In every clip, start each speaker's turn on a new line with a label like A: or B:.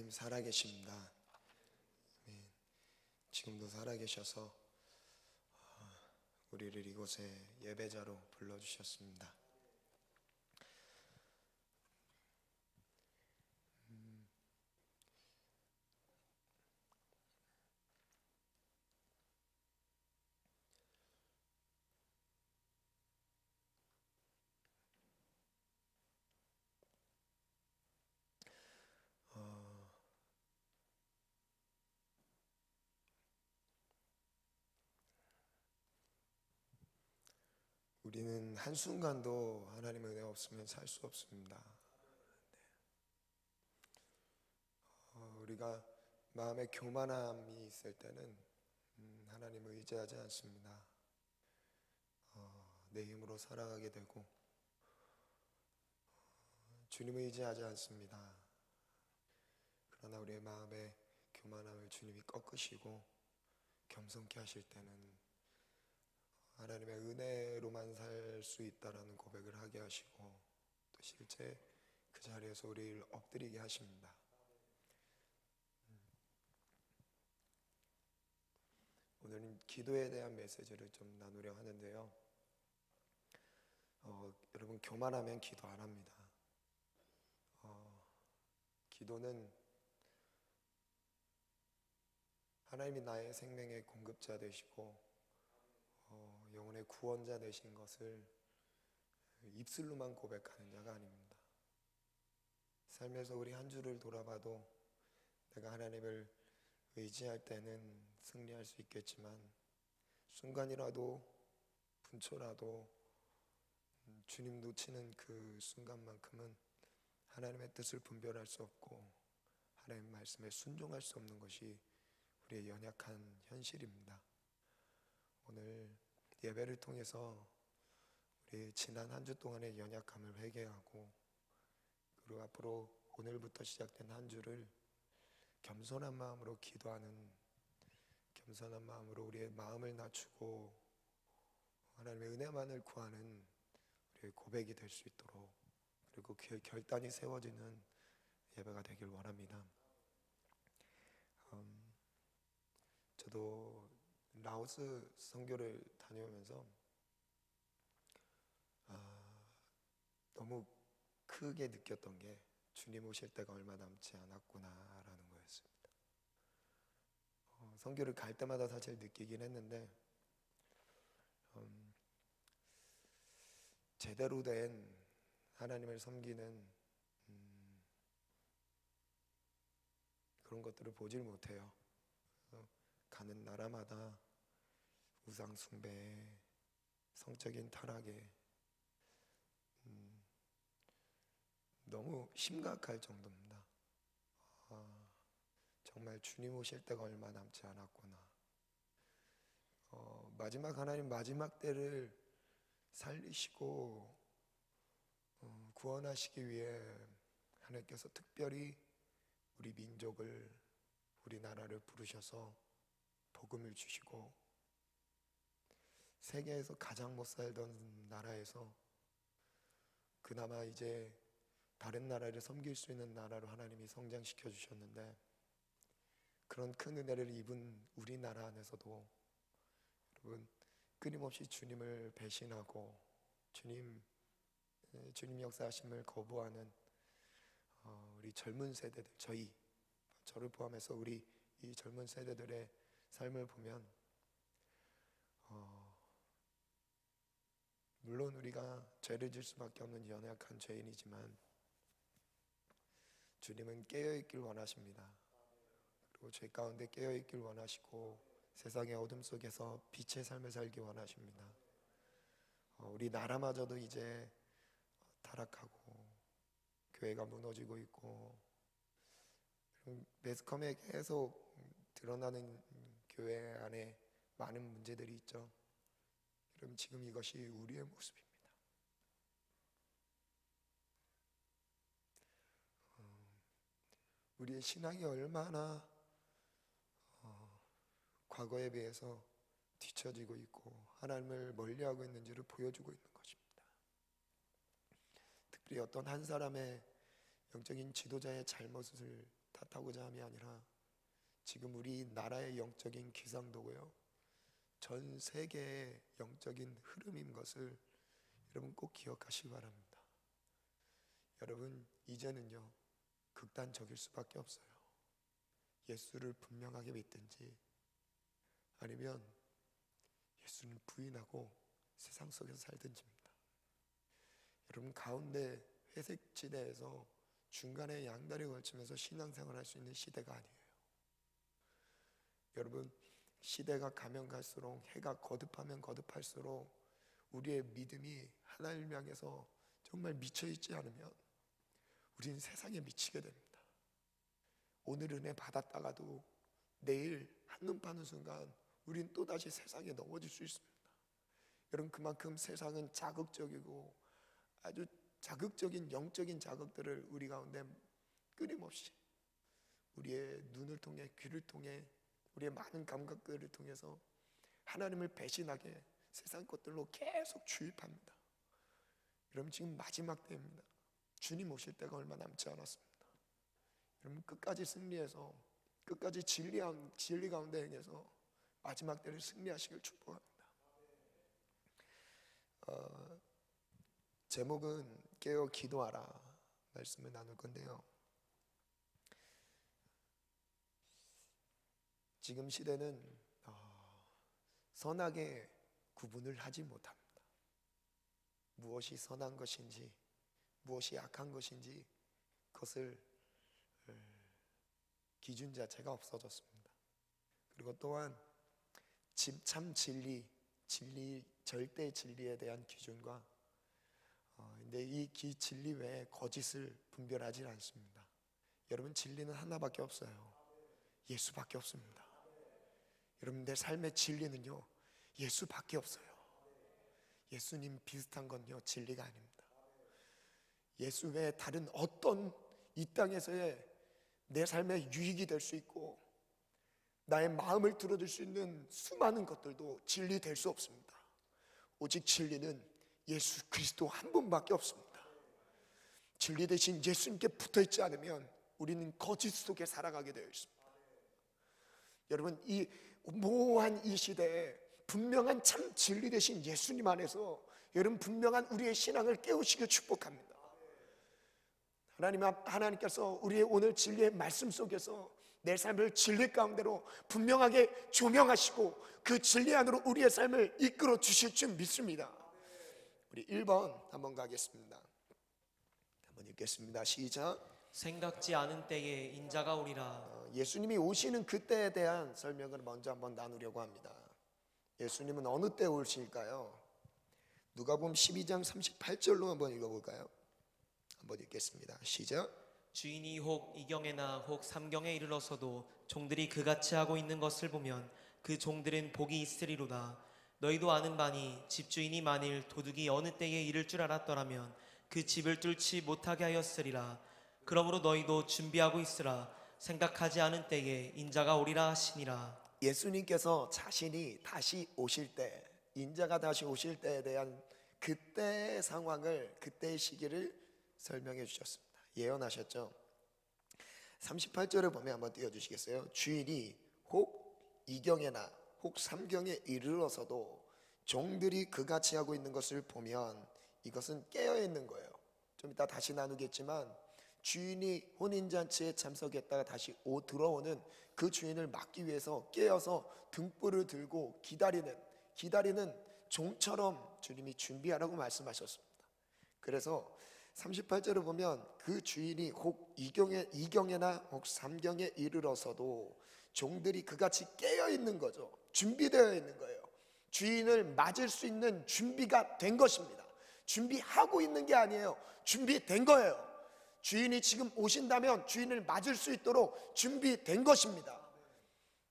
A: 하나님 살아계십니다. 아멘. 지금도 살아계셔서 우리를 이곳에 예배자로 불러주셨습니다. 우리는 한순간도 하나님의 은혜 없으면 살 수 없습니다. 우리가 마음에 교만함이 있을 때는 하나님을 의지하지 않습니다. 내 힘으로 살아가게 되고 주님을 의지하지 않습니다. 그러나 우리의 마음에 교만함을 주님이 꺾으시고 겸손케 하실 때는 하나님의 은혜로만 살 수 있다라는 고백을 하게 하시고 또 실제 그 자리에서 우리를 엎드리게 하십니다. 오늘은 기도에 대한 메시지를 좀 나누려 하는데요. 여러분, 교만하면 기도 안 합니다. 기도는 하나님이 나의 생명의 공급자 되시고 영혼의 구원자 되신 것을 입술로만 고백하는 자가 아닙니다. 삶에서 우리 한 주를 돌아봐도 내가 하나님을 의지할 때는 승리할 수 있겠지만 순간이라도 분초라도 주님 놓치는 그 순간만큼은 하나님의 뜻을 분별할 수 없고 하나님의 말씀에 순종할 수 없는 것이 우리의 연약한 현실입니다. 오늘 예배를 통해서 우리 지난 한 주 동안의 연약함을 회개하고 그리고 앞으로 오늘부터 시작된 한 주를 겸손한 마음으로 기도하는, 겸손한 마음으로 우리의 마음을 낮추고 하나님의 은혜만을 구하는 우리의 고백이 될 수 있도록, 그리고 그 결단이 세워지는 예배가 되길 원합니다. 저도 라오스 선교를 다녀오면서 너무 크게 느꼈던 게 주님 오실 때가 얼마 남지 않았구나라는 거였습니다. 선교를 갈 때마다 사실 느끼긴 했는데 제대로 된 하나님을 섬기는 그런 것들을 보질 못해요. 가는 나라마다 우상 숭배, 성적인 타락에 너무 심각할 정도입니다. 정말 주님 오실 때가 얼마 남지 않았구나. 마지막 하나님 마지막 때를 살리시고 구원하시기 위해 하나님께서 특별히 우리 민족을, 우리나라를 부르셔서 복음을 주시고 세계에서 가장 못 살던 나라에서 그나마 이제 다른 나라를 섬길 수 있는 나라로 하나님이 성장시켜 주셨는데, 그런 큰 은혜를 입은 우리나라 안에서도 여러분 끊임없이 주님을 배신하고 주님 역사하심을 거부하는 우리 젊은 세대들, 저를 포함해서 우리 이 젊은 세대들의 삶을 보면 물론 우리가 죄를 질 수밖에 없는 연약한 죄인이지만 주님은 깨어있길 원하십니다. 그리고 죄 가운데 깨어있길 원하시고 세상의 어둠 속에서 빛의 삶을 살기 원하십니다. 우리 나라마저도 이제 타락하고 교회가 무너지고 있고 매스컴에 계속 드러나는 교회 안에 많은 문제들이 있죠. 그럼 지금 이것이 우리의 모습입니다. 우리의 신앙이 얼마나 과거에 비해서 뒤처지고 있고 하나님을 멀리하고 있는지를 보여주고 있는 것입니다. 특별히 어떤 한 사람의 영적인 지도자의 잘못을 탓하고자 함이 아니라 지금 우리 나라의 영적인 기상도고요, 전 세계의 영적인 흐름인 것을 여러분 꼭 기억하시기 바랍니다. 여러분, 이제는요 극단적일 수밖에 없어요. 예수를 분명하게 믿든지 아니면 예수를 부인하고 세상 속에서 살든지입니다. 여러분, 가운데 회색 지대에서 중간에 양다리 걸치면서 신앙생활 할 수 있는 시대가 아니에요. 여러분, 시대가 가면 갈수록, 해가 거듭하면 거듭할수록 우리의 믿음이 하나님을 향해서 정말 미쳐있지 않으면 우리는 세상에 미치게 됩니다. 오늘 은혜 받았다가도 내일 한눈 파는 순간 우리는 또다시 세상에 넘어질 수 있습니다. 여러분, 그만큼 세상은 자극적이고 아주 자극적인 영적인 자극들을 우리 가운데 끊임없이 우리의 눈을 통해, 귀를 통해, 우리의 많은 감각들을 통해서 하나님을 배신하게 세상 것들로 계속 주입합니다. 여러분, 지금 마지막 때입니다. 주님 오실 때가 얼마 남지 않았습니다. 여러분, 끝까지 승리해서, 끝까지 진리 가운데 행해서 마지막 때를 승리하시길 축복합니다. 제목은 깨어 기도하라 말씀을 나눌 건데요, 지금 시대는 선하게 구분을 하지 못합니다. 무엇이 선한 것인지 무엇이 악한 것인지 그것을 기준 자체가 없어졌습니다. 그리고 또한 참 진리, 절대 진리에 대한 기준과 근데 이 진리 외에 거짓을 분별하지 않습니다. 여러분, 진리는 하나밖에 없어요. 예수밖에 없습니다. 여러분, 내 삶의 진리는요 예수밖에 없어요. 예수님 비슷한 건요 진리가 아닙니다. 예수 외에 다른 어떤 이 땅에서의 내 삶의 유익이 될 수 있고 나의 마음을 들어줄 수 있는 수많은 것들도 진리 될 수 없습니다. 오직 진리는 예수 그리스도 한 분밖에 없습니다. 진리 대신 예수님께 붙어있지 않으면 우리는 거짓 속에 살아가게 되어 있습니다. 여러분, 이 모호한 이 시대에 분명한 참 진리 대신 예수님 안에서 여러분 분명한 우리의 신앙을 깨우시길 축복합니다. 하나님께서 우리의 오늘 진리의 말씀 속에서 내 삶을 진리 가운데로 분명하게 조명하시고 그 진리 안으로 우리의 삶을 이끌어 주실 줄 믿습니다. 우리 1번 한번 가겠습니다. 한번 읽겠습니다. 시작.
B: 생각지 않은 때에 인자가 오리라.
A: 예수님이 오시는 그때에 대한 설명을 먼저 한번 나누려고 합니다. 예수님은 어느 때 오실까요? 누가복음 12장 38절로 한번 읽어볼까요? 한번 읽겠습니다. 시작.
B: 주인이 혹 이경에나 혹 삼경에 이르러서도 종들이 그같이 하고 있는 것을 보면 그 종들은 복이 있으리로다. 너희도 아는 바니 집주인이 만일 도둑이 어느 때에 이를 줄 알았더라면 그 집을 뚫지 못하게 하였으리라. 그러므로 너희도 준비하고 있으라. 생각하지 않은 때에 인자가 오리라 하시니라.
A: 예수님께서 자신이 다시 오실 때, 인자가 다시 오실 때에 대한 그때의 상황을, 그때의 시기를 설명해 주셨습니다. 예언하셨죠. 38절을 보면 한번 띄워주시겠어요? 주인이 혹 이경에나 혹 삼경에 이르러서도 종들이 그같이 하고 있는 것을 보면 이것은 깨어있는 거예요. 좀 이따 다시 나누겠지만 주인이 혼인잔치에 참석했다가 다시 들어오는 그 주인을 막기 위해서 깨어서 등불을 들고 기다리는 종처럼 주님이 준비하라고 말씀하셨습니다. 그래서 38절을 보면 그 주인이 혹 이경에나 혹 삼경에 이르러서도 종들이 그같이 깨어있는 거죠. 준비되어 있는 거예요. 주인을 맞을 수 있는 준비가 된 것입니다. 준비하고 있는 게 아니에요. 준비된 거예요. 주인이 지금 오신다면 주인을 맞을 수 있도록 준비된 것입니다.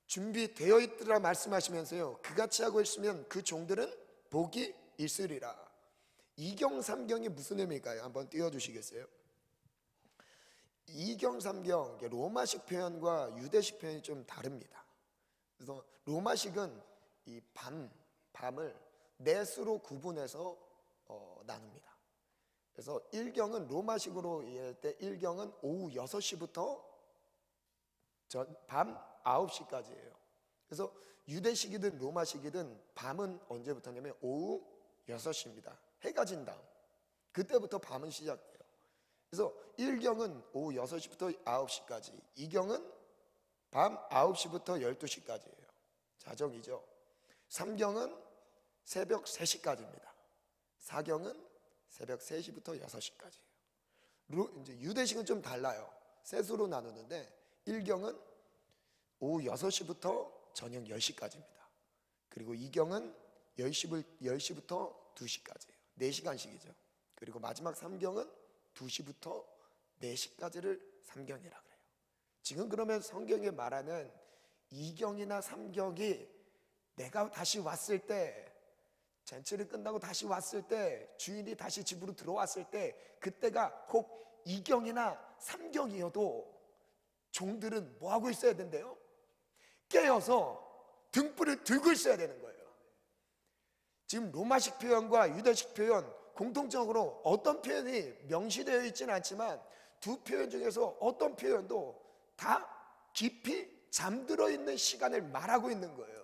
A: 준비되어 있더라 말씀하시면서요, 그같이 하고 있으면 그 종들은 복이 있으리라. 이경 삼경이 무슨 의미일까요? 한번 띄워주시겠어요? 이경 삼경, 로마식 표현과 유대식 표현이 좀 다릅니다. 그래서 로마식은 이 밤을 넷으로 구분해서 나눕니다. 그래서 일경은 로마식으로 이해할 때 일경은 오후 6시부터 밤 9시까지예요. 그래서 유대식이든 로마식이든 밤은 언제부터냐면 오후 6시입니다. 해가 진 다음 그때부터 밤은 시작돼요. 그래서 1경은 오후 6시부터 9시까지, 2경은 밤 9시부터 12시까지예요. 자정이죠. 3경은 새벽 3시까지입니다. 4경은 새벽 3시부터 6시까지예요. 이제 유대식은 좀 달라요. 셋으로 나누는데 1경은 오후 6시부터 저녁 10시까지입니다. 그리고 2경은 10시부터 2시까지예요. 4시간씩이죠. 그리고 마지막 3경은 2시부터 4시까지를 3경이라 그래요. 지금 그러면 성경에 말하는 2경이나 3경이 내가 다시 왔을 때, 잔치를 끝나고 다시 왔을 때, 주인이 다시 집으로 들어왔을 때, 그때가 혹 2경이나 3경이어도 종들은 뭐 하고 있어야 된대요? 깨어서 등불을 들고 있어야 되는 거예요. 지금 로마식 표현과 유대식 표현 공통적으로 어떤 표현이 명시되어 있지는 않지만 두 표현 중에서 어떤 표현도 다 깊이 잠들어 있는 시간을 말하고 있는 거예요.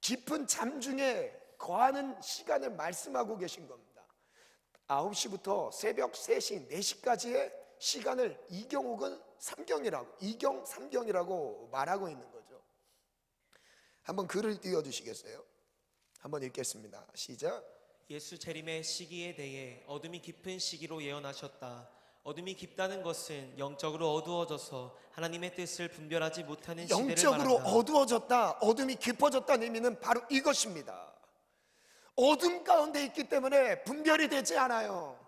A: 깊은 잠 중에 거하는 시간을 말씀하고 계신 겁니다. 9시부터 새벽 3시, 4시까지의 시간을 2경 혹은 3경이라고, 2경, 3경이라고 말하고 있는 거죠. 한번 글을 띄워주시겠어요? 한번 읽겠습니다. 시작.
B: 예수 재림의 시기에 대해 어둠이 깊은 시기로 예언하셨다. 어둠이 깊다는 것은 영적으로 어두워져서 하나님의 뜻을 분별하지 못하는 시대를
A: 영적으로
B: 말한다.
A: 어두워졌다, 어둠이 깊어졌다는 의미는 바로 이것입니다. 어둠 가운데 있기 때문에 분별이 되지 않아요.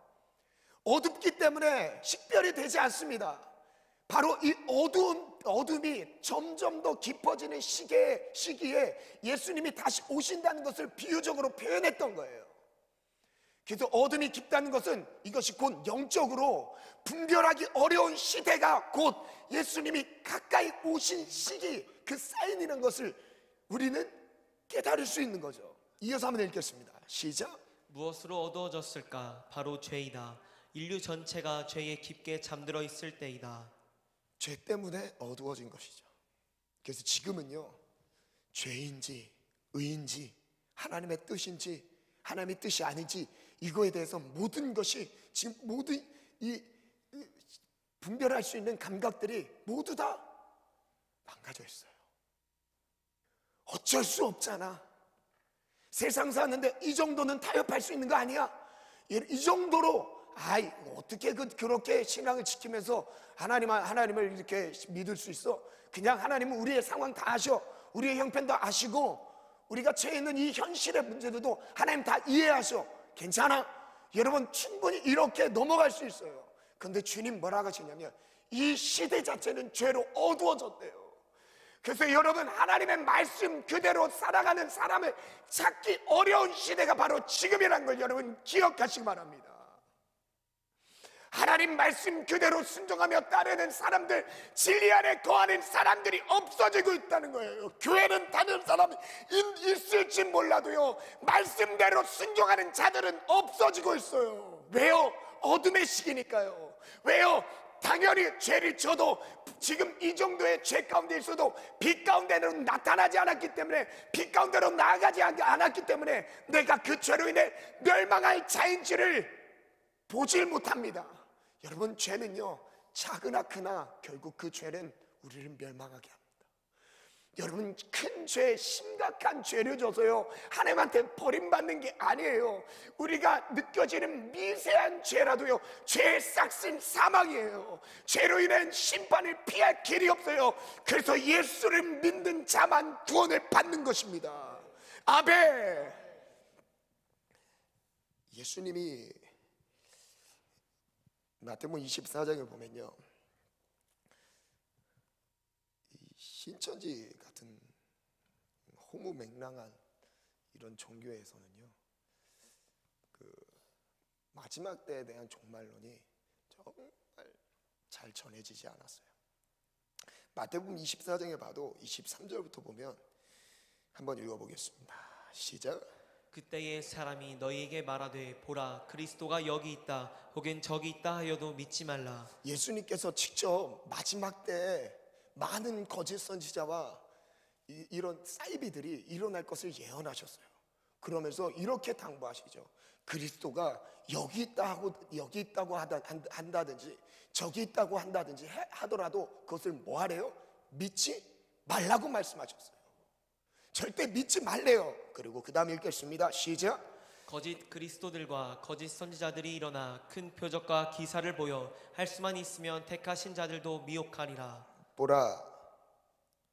A: 어둡기 때문에 식별이 되지 않습니다. 바로 이 어둠이 점점 더 깊어지는 시기에 예수님이 다시 오신다는 것을 비유적으로 표현했던 거예요. 그래서 어둠이 깊다는 것은 이것이 곧 영적으로 분별하기 어려운 시대가 곧 예수님이 가까이 오신 시기, 그 사인이라는 것을 우리는 깨달을 수 있는 거죠. 이어서 한번 읽겠습니다. 시작.
B: 무엇으로 어두워졌을까? 바로 죄이다. 인류 전체가 죄에 깊게 잠들어 있을 때이다.
A: 죄 때문에 어두워진 것이죠. 그래서 지금은요, 죄인지 의인지 하나님의 뜻인지 하나님의 뜻이 아닌지 이거에 대해서 모든 것이 지금 모든 이 분별할 수 있는 감각들이 모두 다 망가져 있어요. 어쩔 수 없잖아. 세상 사는데 이 정도는 타협할 수 있는 거 아니야? 이 정도로 어떻게 그렇게 신앙을 지키면서 하나님을 이렇게 믿을 수 있어? 그냥 하나님은 우리의 상황 다 아셔. 우리의 형편도 아시고 우리가 처해 있는 이 현실의 문제들도 하나님 다 이해하셔. 괜찮아. 여러분 충분히 이렇게 넘어갈 수 있어요. 그런데 주님 뭐라고 하시냐면 이 시대 자체는 죄로 어두워졌대요. 그래서 여러분 하나님의 말씀 그대로 살아가는 사람을 찾기 어려운 시대가 바로 지금이라는 걸 여러분 기억하시기 바랍니다. 하나님 말씀 그대로 순종하며 따르는 사람들, 진리 안에 거하는 사람들이 없어지고 있다는 거예요. 교회는 다른 사람이 있을지 몰라도요, 말씀대로 순종하는 자들은 없어지고 있어요. 왜요? 어둠의 시기니까요. 왜요? 당연히 죄를 져도 지금 이 정도의 죄 가운데 있어도 빛 가운데로 나타나지 않았기 때문에, 빛 가운데로 나아가지 않았기 때문에 내가 그 죄로 인해 멸망할 자인지를 보질 못합니다. 여러분 죄는요, 작으나 크나 결국 그 죄는 우리를 멸망하게 합니다. 여러분 큰 죄, 심각한 죄를 져서요 하나님한테 버림받는 게 아니에요. 우리가 느껴지는 미세한 죄라도요 죄의 싹슨 사망이에요. 죄로 인한 심판을 피할 길이 없어요. 그래서 예수를 믿는 자만 구원을 받는 것입니다. 아멘. 예수님이 마태복음 24장을 보면요, 신천지 같은 허무맹랑한 이런 종교에서는요, 그 마지막 때에 대한 종말론이 정말 잘 전해지지 않았어요. 마태복음 24장에 봐도 23절부터 보면 한번 읽어보겠습니다. 시작.
B: 그때의 사람이 너희에게 말하되 보라 그리스도가 여기 있다 혹은 저기 있다 하여도 믿지 말라.
A: 예수님께서 직접 마지막 때에 많은 거짓 선지자와 이런 사이비들이 일어날 것을 예언하셨어요. 그러면서 이렇게 당부하시죠. 그리스도가 여기 있다고 한다든지 저기 있다고 한다든지 하더라도 그것을 뭐 하래요? 믿지 말라고 말씀하셨어요. 절대 믿지 말래요. 그리고 그 다음 읽겠습니다. 시작.
B: 거짓 그리스도들과 거짓 선지자들이 일어나 큰 표적과 기사를 보여 할 수만 있으면 택하신 자들도 미혹하리라.
A: 보라,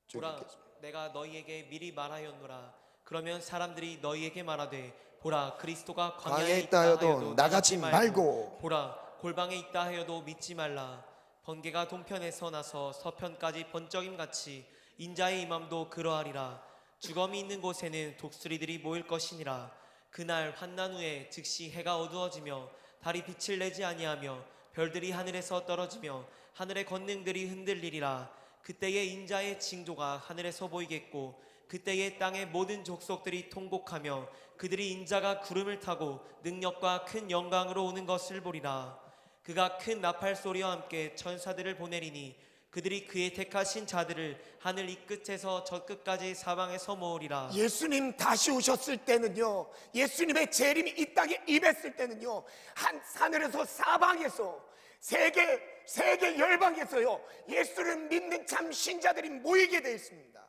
A: 쭉
B: 보라,
A: 읽겠습니다.
B: 내가 너희에게 미리 말하였노라. 그러면 사람들이 너희에게 말하되 보라, 그리스도가 광야에 있다 하여도 나가지 말고 보라, 골방에 있다 하여도 믿지 말라. 번개가 동편에서 나서 서편까지 번쩍임같이 인자의 임함도 그러하리라. 주검이 있는 곳에는 독수리들이 모일 것이니라. 그날 환난 후에 즉시 해가 어두워지며 달이 빛을 내지 아니하며 별들이 하늘에서 떨어지며 하늘의 권능들이 흔들리리라. 그때에 인자의 징조가 하늘에서 보이겠고 그때에 땅의 모든 족속들이 통곡하며 그들이 인자가 구름을 타고 능력과 큰 영광으로 오는 것을 보리라. 그가 큰 나팔 소리와 함께 천사들을 보내리니 그들이 그의 택하신 자들을 하늘 이 끝에서 저 끝까지 사방에서 모으리라.
A: 예수님 다시 오셨을 때는요, 예수님의 재림이 이 땅에 임했을 때는요, 한 하늘에서 사방에서 세계 열방에서요, 예수를 믿는 참 신자들이 모이게 되어 있습니다.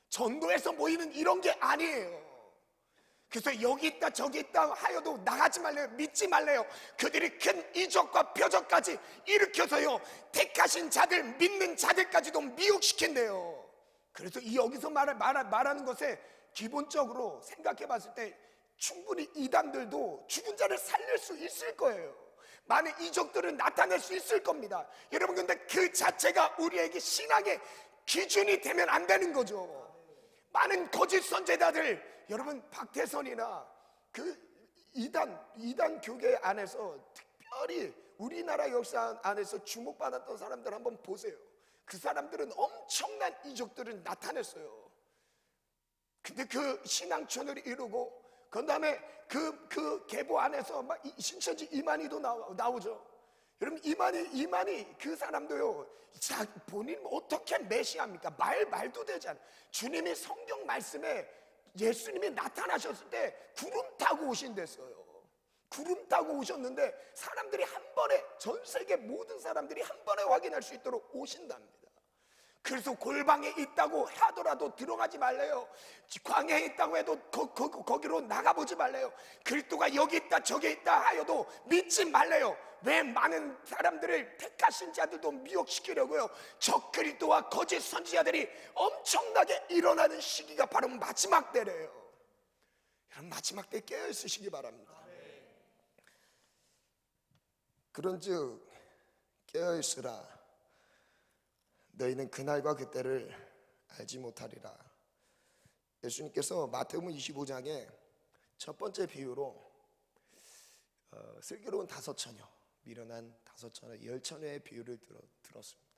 A: 전도에서 모이는 이런 게 아니에요. 그래서 여기 있다 저기 있다 하여도 나가지 말래요. 믿지 말래요. 그들이 큰 이적과 표적까지 일으켜서요, 택하신 자들, 믿는 자들까지도 미혹시킨대요. 그래서 여기서 말하는 것에 기본적으로 생각해 봤을 때 충분히 이단들도 죽은 자를 살릴 수 있을 거예요. 많은 이적들을 나타낼 수 있을 겁니다. 여러분, 근데 그 자체가 우리에게 신앙의 기준이 되면 안 되는 거죠. 많은 거짓 선지자들, 여러분 박태선이나 그 이단 교계 안에서 특별히 우리나라 역사 안에서 주목받았던 사람들 한번 보세요. 그 사람들은 엄청난 이적들을 나타냈어요. 근데 그 신앙촌을 이루고 그 다음에 그 계보 안에서 막 신천지 이만희도 나오죠. 여러분, 이만희 그 사람도요, 본인 어떻게 메시아입니까? 말도 되지 않아요. 주님이 성경 말씀에 예수님이 나타나셨을 때 구름 타고 오신댔어요. 구름 타고 오셨는데 사람들이 한 번에, 전 세계 모든 사람들이 한 번에 확인할 수 있도록 오신답니다. 그래서 골방에 있다고 하더라도 들어가지 말래요. 광야에 있다고 해도 거기로 나가보지 말래요. 그리스도가 여기 있다 저기 있다 하여도 믿지 말래요. 왜? 많은 사람들을 택하신 자들도 미혹시키려고요. 저 그리스도와 거짓 선지자들이 엄청나게 일어나는 시기가 바로 마지막 때래요. 여러분, 마지막 때 깨어있으시기 바랍니다. 그런즉 깨어있으라. 너희는 그날과 그때를 알지 못하리라. 예수님께서 마태복음 25장에 첫 번째 비유로 슬기로운 5처녀, 미련한 5처녀, 10처녀의 비유를 들었습니다.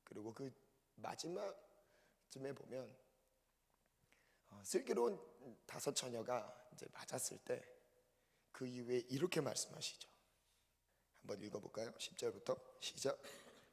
A: 그리고 그 마지막쯤에 보면 슬기로운 5처녀가 이제 맞았을 때 그 이후에 이렇게 말씀하시죠. 한번 읽어볼까요? 10절부터 시작.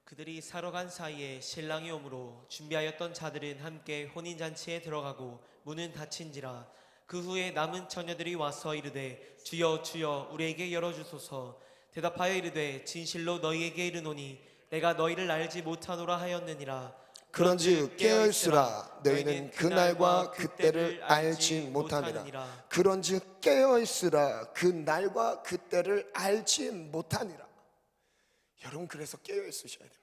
B: 그들이 사러 간 사이에 신랑이 오므로 준비하였던 자들은 함께 혼인잔치에 들어가고 문은 닫힌지라. 그 후에 남은 처녀들이 와서 이르되 주여 주여 우리에게 열어주소서. 대답하여 이르되 진실로 너희에게 이르노니 내가 너희를 알지 못하노라 하였느니라.
A: 그런즉 깨어있으라. 너희는 그날과 그때를 알지 못하니라. 그런즉 깨어있으라. 그날과 그때를 알지 못하니라. 여러분, 그래서 깨어있으셔야 됩니다.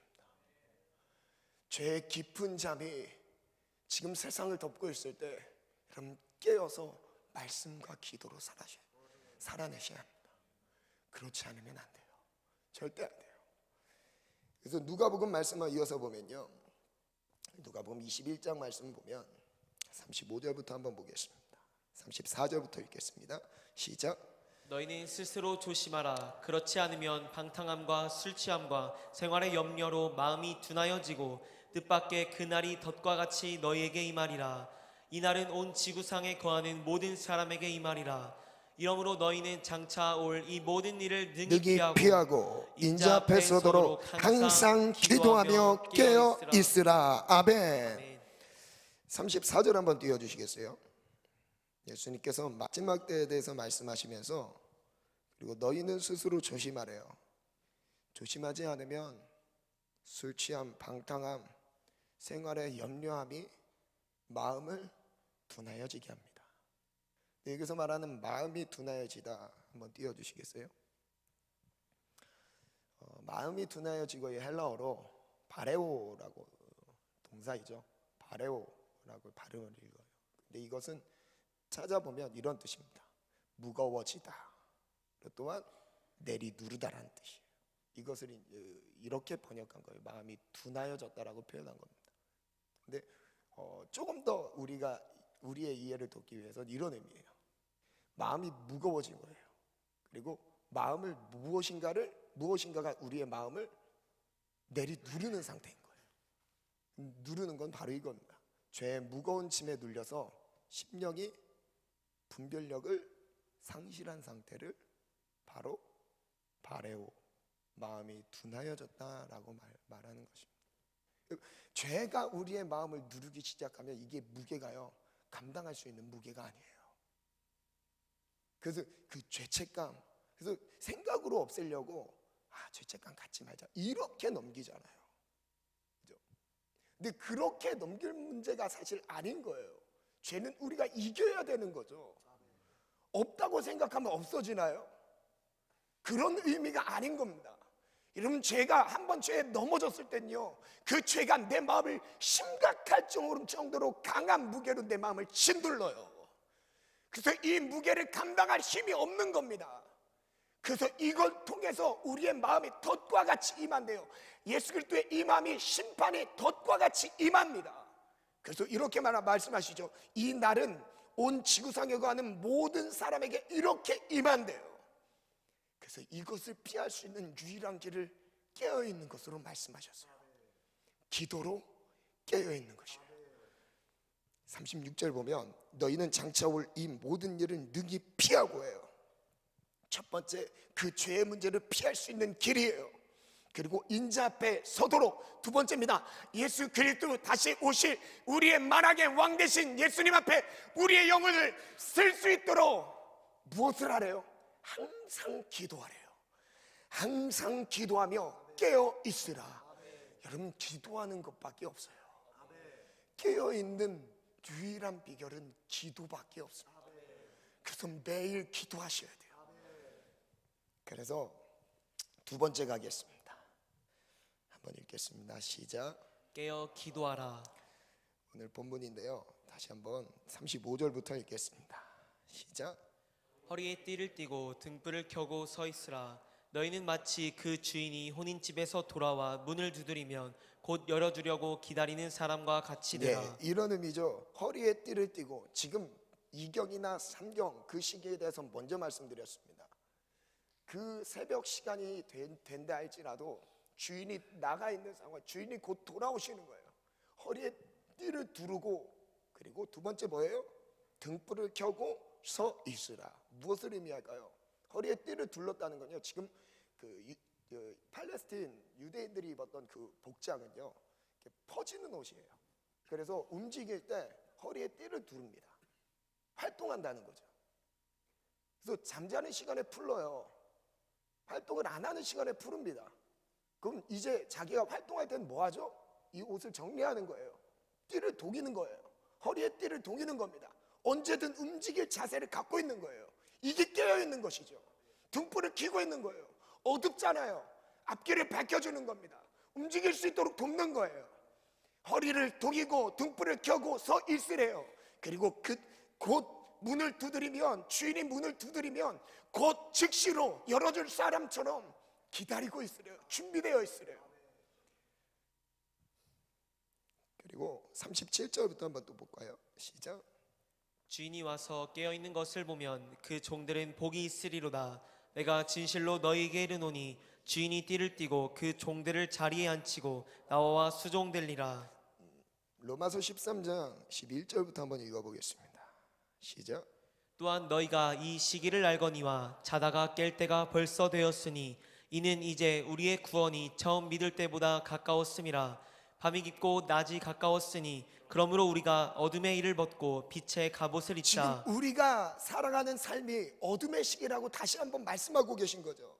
A: 죄의 깊은 잠이 지금 세상을 덮고 있을 때 여러분, 깨어서 말씀과 기도로 살아내셔야 합니다. 그렇지 않으면 안 돼요. 절대 안 돼요. 그래서 누가복음 말씀을 이어서 보면요, 누가복음 21장 말씀 보면 35절부터 한번 보겠습니다. 34절부터 읽겠습니다. 시작.
B: 너희는 스스로 조심하라. 그렇지 않으면 방탕함과 술취함과 생활의 염려로 마음이 둔하여지고 뜻밖의 그날이 덫과 같이 너희에게 임하리라. 이날은 온 지구상에 거하는 모든 사람에게 임하리라. 이러므로 너희는 장차 올 이 모든 일을 능히 피하고
A: 인자 앞에 서도록 항상 기도하며 깨어 있으라. 아멘. 34절 한번 띄워주시겠어요? 예수님께서 마지막 때에 대해서 말씀하시면서 그리고 너희는 스스로 조심하래요. 조심하지 않으면 술 취함, 방탕함, 생활의 염려함이 마음을 둔하여지게 합니다. 여기서 말하는 마음이 둔하여지다 한번 띄워주시겠어요? 마음이 둔하여지고 이 헬라어로 바레오라고 동사이죠. 바레오라고 발음을 읽어요. 근데 이것은 찾아보면 이런 뜻입니다. 무거워지다. 또한 내리누르다라는 뜻이에요. 이것을 이렇게 번역한 거예요. 마음이 둔하여졌다라고 표현한 겁니다. 근데 조금 더 우리의 이해를 돕기 위해서는 이런 의미예요. 마음이 무거워진 거예요. 그리고 마음을 무엇인가가 우리의 마음을 내리누르는 상태인 거예요. 누르는 건 바로 이겁니다. 죄의 무거운 짐에 눌려서 심령이 분별력을 상실한 상태를 바로 바레오, 마음이 둔하여졌다라고 말하는 것입니다. 죄가 우리의 마음을 누르기 시작하면 이게 무게가요, 감당할 수 있는 무게가 아니에요. 그래서 그 죄책감, 그래서 생각으로 없애려고 죄책감 갖지 말자 이렇게 넘기잖아요. 그죠? 근데 그렇게 넘길 문제가 사실 아닌 거예요. 죄는 우리가 이겨야 되는 거죠. 없다고 생각하면 없어지나요? 그런 의미가 아닌 겁니다. 여러분, 죄가 한번 죄에 넘어졌을 땐요, 그 죄가 내 마음을 심각할 정도로 강한 무게로 내 마음을 짓눌러요. 그래서 이 무게를 감당할 힘이 없는 겁니다. 그래서 이걸 통해서 우리의 마음이 덫과 같이 임한대요. 예수 그리스도의 이 마음이 심판이 덫과 같이 임합니다. 그래서 이렇게 말씀하시죠. 이 날은 온 지구상에 거하는 모든 사람에게 이렇게 임한대요. 그래서 이것을 피할 수 있는 유일한 길을 깨어있는 것으로 말씀하셨어요. 기도로 깨어있는 것이에요. 36절 보면 너희는 장차 올 이 모든 일을 능히 피하고 해요. 첫 번째, 그 죄의 문제를 피할 수 있는 길이에요. 그리고 인자 앞에 서도록, 두 번째입니다. 예수 그리스도 다시 오실 우리의 만왕의 왕 되신 예수님 앞에 우리의 영혼을 쓸 수 있도록 무엇을 하래요? 항상 기도하래요. 항상 기도하며 깨어 있으라. 여러분, 기도하는 것밖에 없어요. 깨어 있는 유일한 비결은 기도밖에 없습니다. 그래서 매일 기도하셔야 돼요. 그래서 두 번째 가겠습니다. 한번 읽겠습니다. 시작.
B: 깨어 기도하라.
A: 오늘 본문인데요, 다시 한번 35절부터 읽겠습니다. 시작.
B: 허리에 띠를 띠고 등불을 켜고 서 있으라. 너희는 마치 그 주인이 혼인집에서 돌아와 문을 두드리면 곧 열어주려고 기다리는 사람과 같이 되라.
A: 이런 의미죠. 허리에 띠를 띠고, 지금 2경이나 3경 그 시기에 대해서 먼저 말씀드렸습니다. 그 새벽 시간이 된다 할지라도 주인이 나가 있는 상황, 주인이 곧 돌아오시는 거예요. 허리에 띠를 두르고, 그리고 두 번째 뭐예요? 등불을 켜고 서 있으라. 무엇을 의미할까요? 허리에 띠를 둘렀다는 건요, 지금 그 팔레스틴 유대인들이 입었던 그 복장은요, 이렇게 퍼지는 옷이에요. 그래서 움직일 때 허리에 띠를 두릅니다. 활동한다는 거죠. 그래서 잠자는 시간에 풀러요. 활동을 안 하는 시간에 푸릅니다. 그럼 이제 자기가 활동할 때는 뭐 하죠? 이 옷을 정리하는 거예요. 띠를 동이는 거예요. 허리에 띠를 동이는 겁니다. 언제든 움직일 자세를 갖고 있는 거예요. 이게 깨어있는 것이죠. 등불을 켜고 있는 거예요. 어둡잖아요. 앞길을 밝혀주는 겁니다. 움직일 수 있도록 돕는 거예요. 허리를 동이고 등불을 켜고 서 있으래요. 그리고 곧 문을 두드리면, 주인이 문을 두드리면 곧 즉시로 열어줄 사람처럼 기다리고 있으래요. 준비되어 있으래요. 그리고 37절부터 한번 또 볼까요? 시작.
B: 주인이 와서 깨어있는 것을 보면 그 종들은 복이 있으리로다. 내가 진실로 너희에게 이르노니 주인이 띠를 띠고 그 종들을 자리에 앉히고 나와 수종되리라.
A: 로마서 13장 11절부터 한번 읽어보겠습니다. 시작.
B: 또한 너희가 이 시기를 알거니와 자다가 깰 때가 벌써 되었으니 이는 이제 우리의 구원이 처음 믿을 때보다 가까웠음이라. 밤이 깊고 낮이 가까웠으니 그러므로 우리가 어둠의 일을 벗고 빛의 갑옷을
A: 지금
B: 입자.
A: 우리가 살아가는 삶이 어둠의 시기라고 다시 한번 말씀하고 계신 거죠.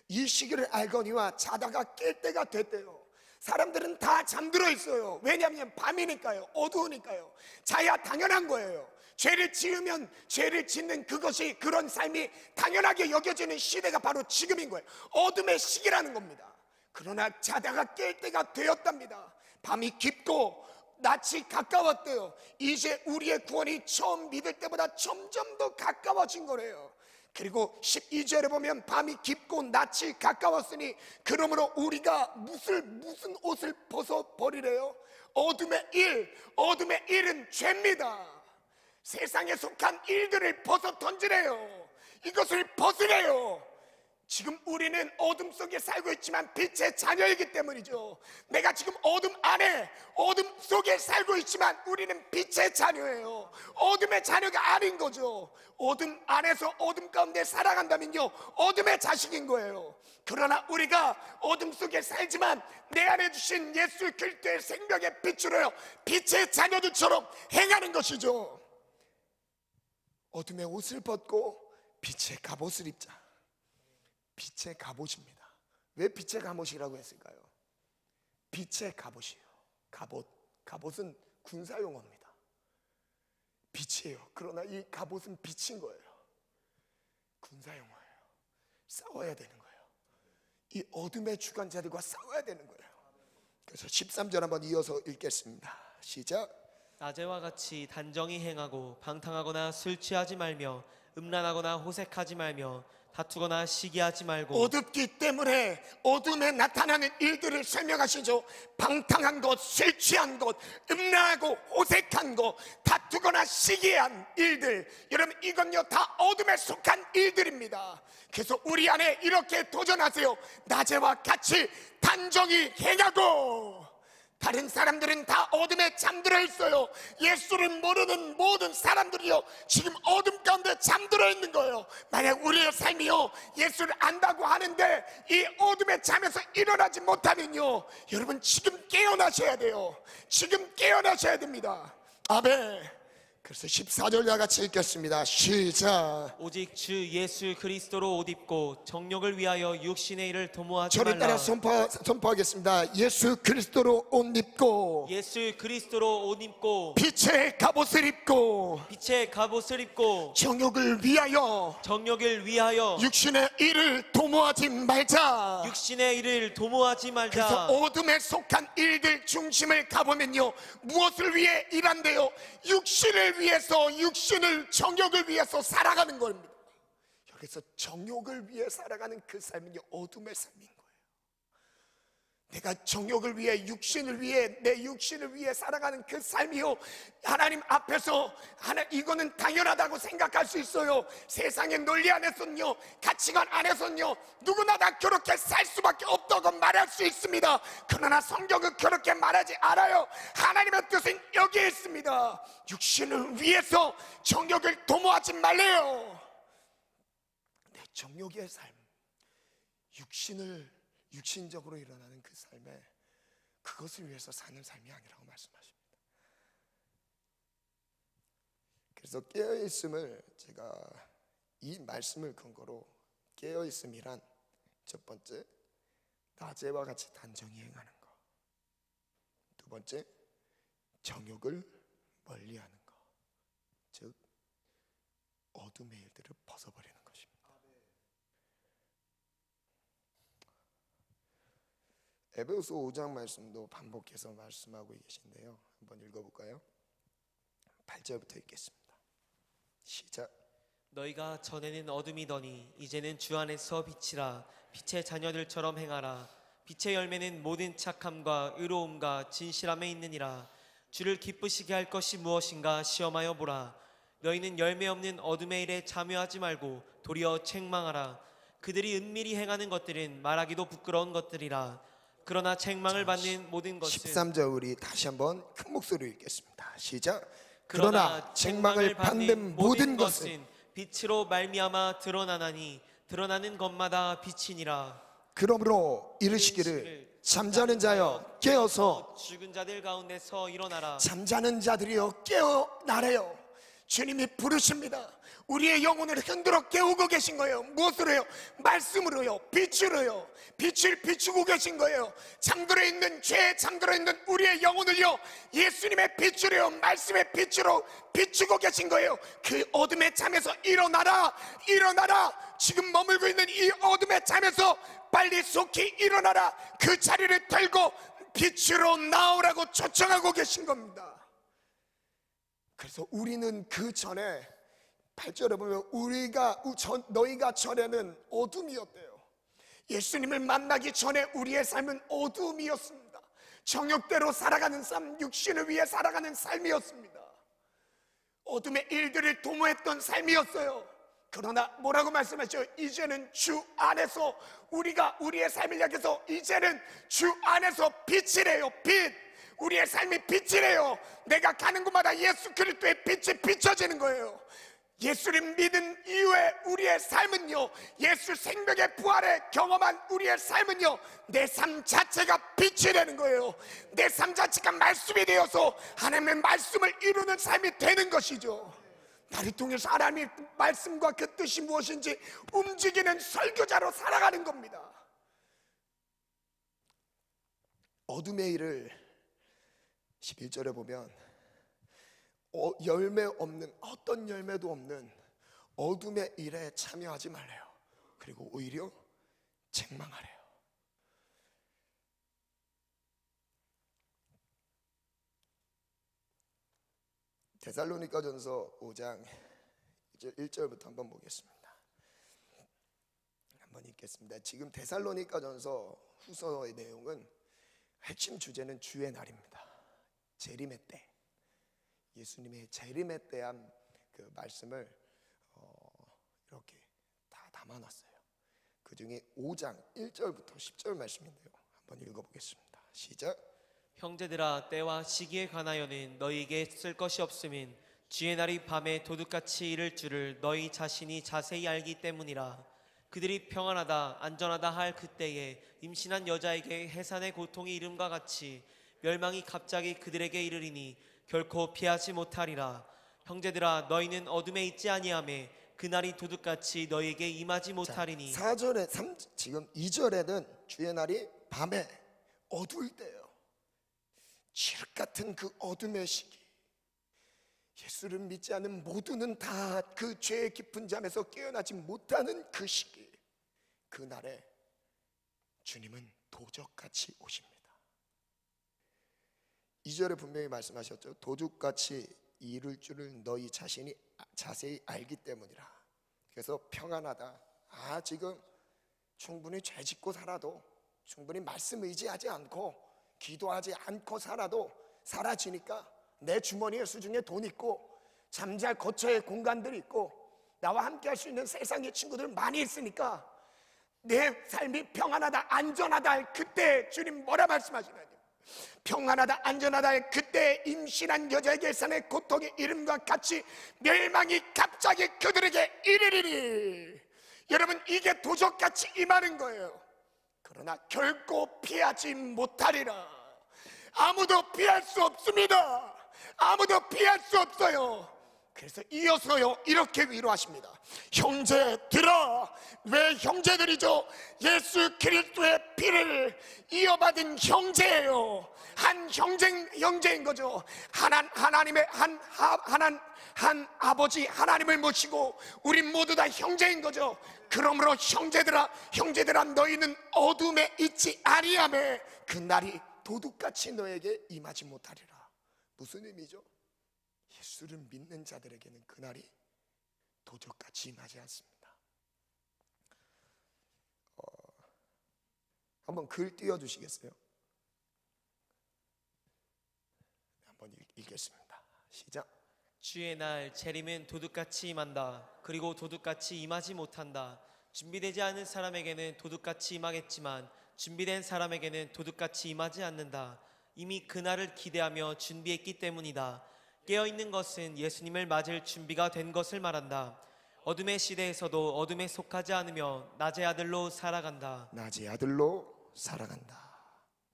A: 이 시기를 알거니와 자다가 깰 때가 됐대요. 사람들은 다 잠들어 있어요. 왜냐하면 밤이니까요, 어두우니까요. 자야 당연한 거예요. 죄를 지으면 죄를 짓는 그것이, 그런 삶이 당연하게 여겨지는 시대가 바로 지금인 거예요. 어둠의 시기라는 겁니다. 그러나 자다가 깰 때가 되었답니다. 밤이 깊고 낮이 가까웠대요. 이제 우리의 구원이 처음 믿을 때보다 점점 더 가까워진 거래요. 그리고 12절에 보면 밤이 깊고 낮이 가까웠으니 그러므로 우리가 무슨 옷을 벗어버리래요? 어둠의 일은 죄입니다. 세상에 속한 일들을 벗어 던지래요. 이것을 벗으래요. 지금 우리는 어둠 속에 살고 있지만 빛의 자녀이기 때문이죠. 내가 지금 어둠 안에, 어둠 속에 살고 있지만 우리는 빛의 자녀예요. 어둠의 자녀가 아닌 거죠. 어둠 안에서 어둠 가운데 살아간다면요, 어둠의 자식인 거예요. 그러나 우리가 어둠 속에 살지만 내 안에 주신 예수 그리스도의 생명의 빛으로요, 빛의 자녀들처럼 행하는 것이죠. 어둠의 옷을 벗고 빛의 갑옷을 입자. 빛의 갑옷입니다. 왜 빛의 갑옷이라고 했을까요? 빛의 갑옷이요. 갑옷은 군사용어입니다. 빛이에요. 그러나 이 갑옷은 빛인 거예요. 군사용어예요. 싸워야 되는 거예요. 이 어둠의 주관자들과 싸워야 되는 거예요. 그래서 13절 한번 이어서 읽겠습니다. 시작.
B: 낮에와 같이 단정히 행하고 방탕하거나 술 취하지 말며 음란하거나 호색하지 말며 다투거나 시기하지 말고.
A: 어둡기 때문에 어둠에 나타나는 일들을 설명하시죠. 방탕한 것, 술 취한 것, 음란하고 호색한 것, 다투거나 시기한 일들, 여러분 이건요 다 어둠에 속한 일들입니다. 그래서 우리 안에 이렇게 도전하세요. 낮에와 같이 단정히 행하고. 다른 사람들은 다 어둠에 잠들어 있어요. 예수를 모르는 모든 사람들이요 지금 어둠 가운데 잠들어 있는 거예요. 만약 우리의 삶이요 예수를 안다고 하는데 이 어둠의 잠에서 일어나지 못하면요, 여러분 지금 깨어나셔야 돼요. 지금 깨어나셔야 됩니다. 아멘. 그래서 14절과 같이 읽겠습니다. 시작.
B: 오직 주 예수 그리스도로 옷 입고 정욕을 위하여 육신의 일을 도모하지
A: 저를 따라
B: 말라.
A: 선포하겠습니다. 예수 그리스도로 옷 입고
B: 예수 그리스도로 옷 입고
A: 빛의 갑옷을 입고
B: 빛의 갑옷을 입고
A: 정욕을 위하여
B: 정욕을 위하여
A: 육신의 일을 도모하지 말자.
B: 육신의 일을 도모하지
A: 그래서
B: 말자.
A: 어둠에 속한 일들 중심을 가보면요, 무엇을 위해 일한대요? 육신을 위해서, 육신을, 정욕을 위해서 살아가는 겁니다. 여기서 정욕을 위해 살아가는 그 삶은요 어둠의 삶인 거예요. 내가 정욕을 위해, 육신을 위해, 내 육신을 위해 살아가는 그 삶이요, 하나님 앞에서 이거는 당연하다고 생각할 수 있어요. 세상의 논리 안에서는요, 가치관 안에서는요, 누구나 다 그렇게 살 수밖에 없다고 말할 수 있습니다. 그러나 성경은 그렇게 말하지 않아요. 하나님의 뜻은 여기에 있습니다. 육신을 위해서 정욕을 도모하지 말래요. 내 정욕의 삶, 육신적으로 일어나는 그 삶에, 그것을 위해서 사는 삶이 아니라고 말씀하십니다. 그래서 깨어있음을, 제가 이 말씀을 근거로 깨어있음이란 첫 번째, 낮에와 같이 단정히 행하는 것. 두 번째, 정욕을 멀리하는 것. 즉 어둠의 일들을 벗어버리는 것입니다. 에베소서 5장 말씀도 반복해서 말씀하고 계신데요, 한번 읽어볼까요? 8절부터 읽겠습니다. 시작.
B: 너희가 전에는 어둠이더니 이제는 주 안에서 빛이라. 빛의 자녀들처럼 행하라. 빛의 열매는 모든 착함과 의로움과 진실함에 있느니라. 주를 기쁘시게 할 것이 무엇인가 시험하여 보라. 너희는 열매 없는 어둠의 일에 참여하지 말고 도리어 책망하라. 그들이 은밀히 행하는 것들은 말하기도 부끄러운 것들이라. 그러나 책망을 받는 모든 것은
A: 13절 우리 다시 한번 큰 목소리로 읽겠습니다. 시작. 그러나 책망을 받는 모든 것은
B: 빛으로 말미암아 드러나나니 드러나는 것마다 빛이니라.
A: 그러므로 이르시기를 잠자는 자여 깨어서
B: 죽은 자들 가운데서 일어나라.
A: 잠자는 자들이여 깨어나래요. 주님이 부르십니다. 우리의 영혼을 흔들어 깨우고 계신 거예요. 무엇으로요? 말씀으로요. 빛으로요. 빛을 비추고 계신 거예요. 잠들어 있는 죄에 잠들어 있는 우리의 영혼을요, 예수님의 빛으로요, 말씀의 빛으로 비추고 계신 거예요. 그 어둠의 잠에서 일어나라, 일어나라. 지금 머물고 있는 이 어둠의 잠에서 빨리 속히 일어나라. 그 자리를 털고 빛으로 나오라고 초청하고 계신 겁니다. 그래서 우리는 그 전에 8절에 보면 너희가 전에는 어둠이었대요. 예수님을 만나기 전에 우리의 삶은 어둠이었습니다. 정욕대로 살아가는 삶, 육신을 위해 살아가는 삶이었습니다. 어둠의 일들을 도모했던 삶이었어요. 그러나 뭐라고 말씀하셨죠? 이제는 주 안에서 우리가 우리의 삶을 향해서 이제는 주 안에서 빛이래요. 빛. 우리의 삶이 빛이래요. 내가 가는 곳마다 예수 그리스도의 빛이 비춰지는 거예요. 예수를 믿은 이후에 우리의 삶은요, 예수 생명의 부활에 경험한 우리의 삶은요, 내 삶 자체가 빛이 되는 거예요. 내 삶 자체가 말씀이 되어서 하나님의 말씀을 이루는 삶이 되는 것이죠. 나를 통해서 하나님의 말씀과 그 뜻이 무엇인지 움직이는 설교자로 살아가는 겁니다. 어둠의 일을 11절에 보면 열매 없는, 어떤 열매도 없는 어둠의 일에 참여하지 말래요. 그리고 오히려 책망하래요. 데살로니가전서 5장 1절부터 한번 보겠습니다. 한번 읽겠습니다. 지금 데살로니가전서 후서의 내용은 핵심 주제는 주의 날입니다. 재림의 때, 예수님의 재림에 대한 그 말씀을 이렇게 다 담아놨어요. 그 중에 5장 1절부터 10절 말씀인데요, 한번 읽어보겠습니다. 시작.
B: 형제들아, 때와 시기에 관하여는 너희에게 쓸 것이 없음은 주의 날이 밤에 도둑같이 이를 줄을 너희 자신이 자세히 알기 때문이라. 그들이 평안하다 안전하다 할 그때에 임신한 여자에게 해산의 고통이 이름과 같이 멸망이 갑자기 그들에게 이르리니 결코 피하지 못하리라. 형제들아, 너희는 어둠에 있지 아니하매 그날이 도둑같이 너희에게 임하지 못하리니.
A: 4절에 지금 2절에는 주의 날이 밤에 어두울 때예요. 칠흑 같은 그 어둠의 시기, 예수를 믿지 않는 모두는 다 그 죄의 깊은 잠에서 깨어나지 못하는 그 시기, 그 날에 주님은 도적같이 오십니다. 2절에 분명히 말씀하셨죠. 도둑같이 이룰 줄을 너희 자신이 자세히 알기 때문이라. 그래서 평안하다, 지금 충분히 죄 짓고 살아도, 충분히 말씀 의지하지 않고 기도하지 않고 살아도 사라지니까, 내 주머니에 수중에 돈 있고 잠잘 거처에 공간들이 있고 나와 함께 할 수 있는 세상의 친구들 많이 있으니까 내 삶이 평안하다 안전하다 할 그때 주님 뭐라 말씀하시나요? 평안하다 안전하다 할 그때 임신한 여자에게 산의 고통의 이름과 같이 멸망이 갑자기 그들에게 이르리니. 여러분, 이게 도적같이 임하는 거예요. 그러나 결코 피하지 못하리라. 아무도 피할 수 없습니다. 아무도 피할 수 없어요. 그래서 이어서요 이렇게 위로하십니다. 형제들아. 왜 형제들이죠? 예수 그리스도의 피를 이어받은 형제예요. 한 형제인 거죠. 하나님의 한 아버지 하나님을 모시고 우리 모두 다 형제인 거죠. 그러므로 형제들아 너희는 어둠에 있지 아니하매 그날이 도둑같이 너에게 임하지 못하리라. 무슨 의미죠? 예수를 믿는 자들에게는 그날이 도둑같이 임하지 않습니다. 한번 글 띄워주시겠어요? 한번 읽겠습니다. 시작.
B: 주의 날 재림은 도둑같이 임한다. 그리고 도둑같이 임하지 못한다. 준비되지 않은 사람에게는 도둑같이 임하겠지만 준비된 사람에게는 도둑같이 임하지 않는다. 이미 그날을 기대하며 준비했기 때문이다. 깨어있는 것은 예수님을 맞을 준비가 된 것을 말한다. 어둠의 시대에서도 어둠에 속하지 않으며 낮의 아들로 살아간다.
A: 낮의 아들로 살아간다.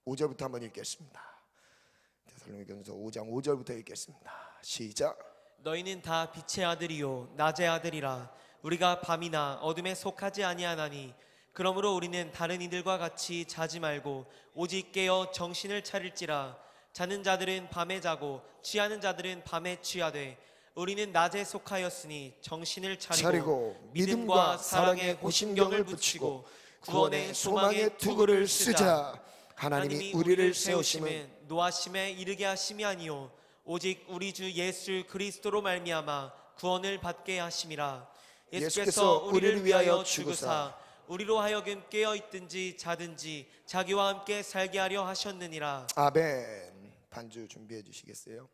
A: 5절부터 한번 읽겠습니다. 데살로니가전서 5장 5절부터 읽겠습니다. 시작.
B: 너희는 다 빛의 아들이요 낮의 아들이라. 우리가 밤이나 어둠에 속하지 아니하나니 그러므로 우리는 다른 이들과 같이 자지 말고 오직 깨어 정신을 차릴지라. 자는 자들은 밤에 자고 취하는 자들은 밤에 취하되 우리는 낮에 속하였으니 정신을 차리고 믿음과 사랑에 호심경을 붙이고 구원의 소망의 투구를 쓰자.
A: 하나님이 우리를
B: 세우심은 노하심에 이르게 하심이 아니요 오직 우리 주 예수 그리스도로 말미암아 구원을 받게 하심이라. 예수께서 우리를 위하여 죽으사 우리로 하여금 깨어 있든지 자든지 자기와 함께 살게 하려 하셨느니라.
A: 아멘. 반주 준비해 주시겠어요?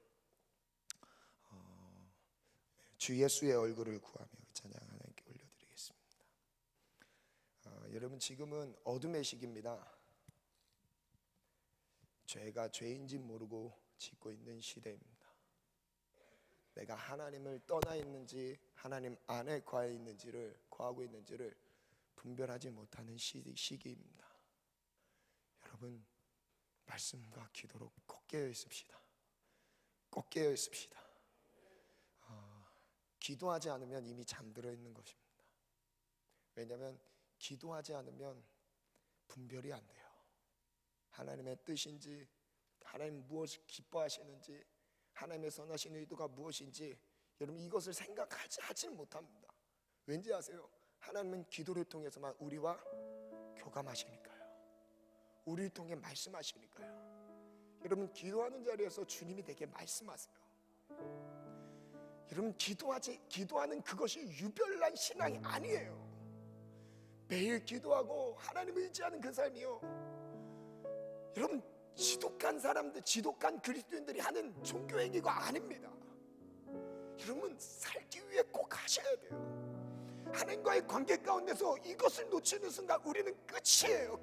A: 주 예수의 얼굴을 구하며 찬양 하나님께 올려드리겠습니다. 여러분, 지금은 어둠의 시기입니다. 죄가 죄인지 모르고 짓고 있는 시대입니다. 내가 하나님을 떠나 있는지 하나님 안에 거하고 있는지를 분별하지 못하는 시기입니다. 여러분, 말씀과 기도로 꼭 깨어 있읍시다. 꼭 깨어 있읍시다. 기도하지 않으면 이미 잠들어 있는 것입니다. 왜냐하면 기도하지 않으면 분별이 안 돼요. 하나님의 뜻인지, 하나님 무엇을 기뻐하시는지, 하나님의 선하신 의도가 무엇인지 여러분 이것을 생각하지 못합니다. 왠지 아세요? 하나님은 기도를 통해서만 우리와 교감하시니까요. 우리를 통해 말씀하시니까요. 여러분, 기도하는 자리에서 주님이 되게 말씀하세요. 여러분, 기도하는 그것이 유별난 신앙이 아니에요. 매일 기도하고 하나님을 의지하는 그 삶이요, 여러분, 지독한 사람들, 지독한 그리스도인들이 하는 종교 행위가 아닙니다. 여러분, 살기 위해 꼭 하셔야 돼요. 하나님과의 관계 가운데서 이것을 놓치는 순간 우리는 끝이에요.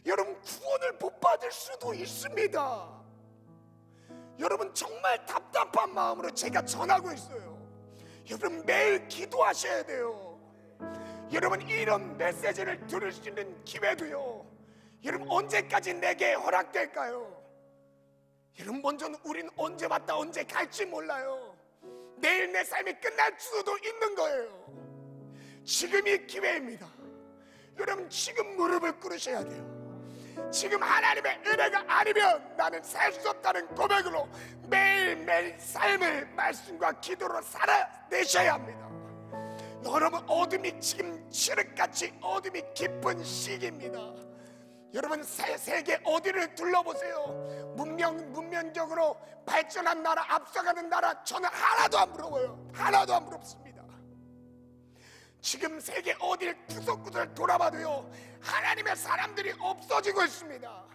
A: 여러분, 구원을 못 받을 수도 있습니다. 여러분, 정말 답답한 마음으로 제가 전하고 있어요. 여러분, 매일 기도하셔야 돼요. 여러분, 이런 메시지를 들을 수 있는 기회도요, 여러분, 언제까지 내게 허락될까요? 여러분, 먼저는 우리는 언제 왔다 언제 갈지 몰라요. 내일 내 삶이 끝날 수도 있는 거예요. 지금이 기회입니다. 여러분, 지금 무릎을 꿇으셔야 돼요. 지금 하나님의 은혜가 아니면 나는 살 수 없다는 고백으로 매일매일 삶을 말씀과 기도로 살아내셔야 합니다. 여러분, 어둠이 지금 칠흑같이 어둠이 깊은 시기입니다. 여러분, 세계 어디를 둘러보세요. 문명적으로 발전한 나라, 앞서가는 나라, 저는 하나도 안 부러워요. 하나도 안 부럽습니다. 지금 세계 어딜 구석구석 돌아봐도요, 하나님의 사람들이 없어지고 있습니다.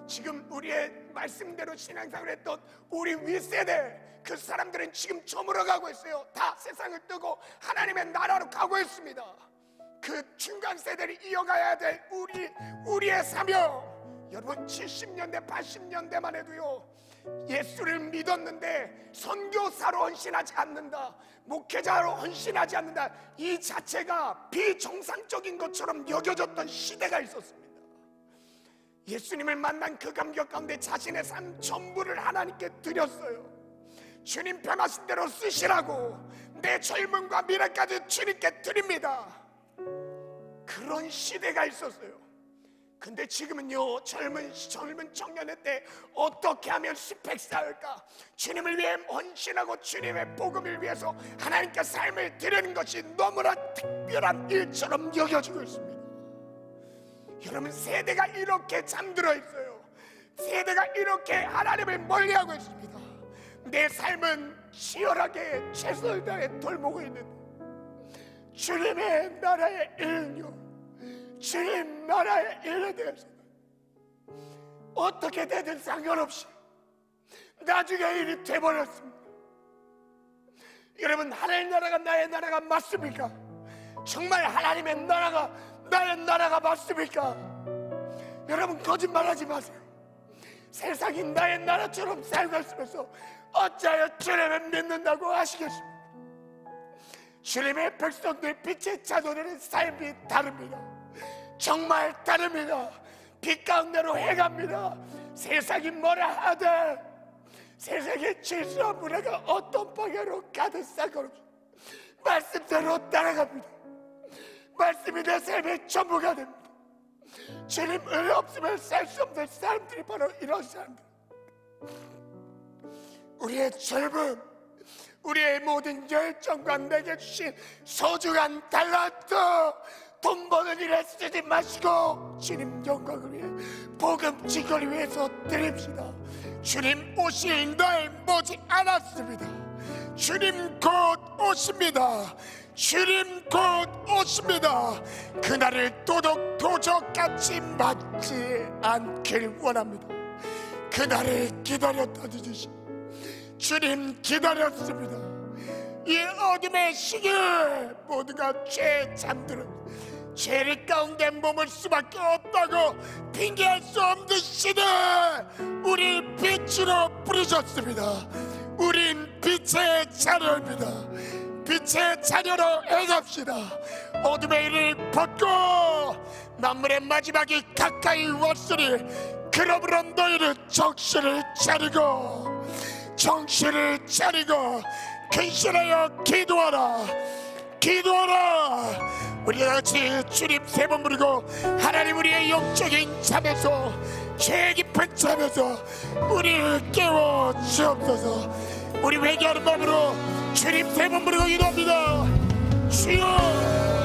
A: 지금 우리의 말씀대로 신앙생활을 했던 우리 윗세대, 그 사람들은 지금 저물어가고 있어요. 다 세상을 뜨고 하나님의 나라로 가고 있습니다. 그 중간 세대를 이어가야 될 우리의 사명. 여러분, 70년대 80년대만 해도요, 예수를 믿었는데 선교사로 헌신하지 않는다, 목회자로 헌신하지 않는다, 이 자체가 비정상적인 것처럼 여겨졌던 시대가 있었습니다. 예수님을 만난 그 감격 가운데 자신의 삶 전부를 하나님께 드렸어요. 주님 편하신 대로 쓰시라고 내 젊음과 미래까지 주님께 드립니다. 그런 시대가 있었어요. 근데 지금은요, 젊은 청년의 때 어떻게 하면 스펙 쌓을까, 주님을 위해 헌신하고 주님의 복음을 위해서 하나님께 삶을 드리는 것이 너무나 특별한 일처럼 여겨지고 있습니다. 여러분, 세대가 이렇게 잠들어 있어요. 세대가 이렇게 하나님을 멀리하고 있습니다. 내 삶은 치열하게 최선을 다해 돌보고 있는데 주님의 나라의 일은요, 주님 나라의 일에 대해서는 어떻게 되든 상관없이 나중에 일이 돼버렸습니다. 여러분, 하나님 나라가 나의 나라가 맞습니까? 정말 하나님의 나라가 나의 나라가 맞습니까? 여러분, 거짓말하지 마세요. 세상이 나의 나라처럼 살고 있으면서 어찌하여 주님을 믿는다고 하시겠습니까?
C: 주님의 백성들, 빛의 자녀들의 삶이 다릅니다. 정말 다릅니다. 빛 가운데로 행합니다. 세상이 뭐라 하든, 세상의 질서와 문화가 어떤 방향으로 가든 상관없이 말씀대로 따라갑니다. 말씀이 내 삶의 전부가 됩니다. 주님 은혜 없으면 살 수 없는 사람들이 바로 이런 사람들. 우리의 젊음, 우리의 모든 열정과 내게 주신 소중한 달란트, 돈 버는 일에 쓰지 마시고 주님 영광을 위해, 복음 증거를 위해서 드립시다. 주님 오실 날 머지 않았습니다. 주님 곧 오십니다. 주님 곧 오십니다. 그날을 도적같이 맞지 않길 원합니다. 그날을 기다렸다는 듯이 주님 기다렸습니다. 이 어둠의 시기에 모두가 죄에 잠들어 죄를 가운데 머물 수밖에 없다고 핑계할 수 없는 시대, 우리 빛으로 부르셨습니다. 우린 빛의 자녀입니다. 빛의 자녀로 행합시다. 어둠의 일을 벗고 만물의 마지막이 가까이 왔으니 그러므로 너희는 정신을 차리고 근신하여 기도하라. 우리가 같이 주님 세 번 부르고, 하나님 우리의 영적인 잠에서, 죄 깊은 잠에서 우리를 깨워 주옵소서. 우리 회개하는 마음으로 주님 세 번 부르고 기도합니다. 주여.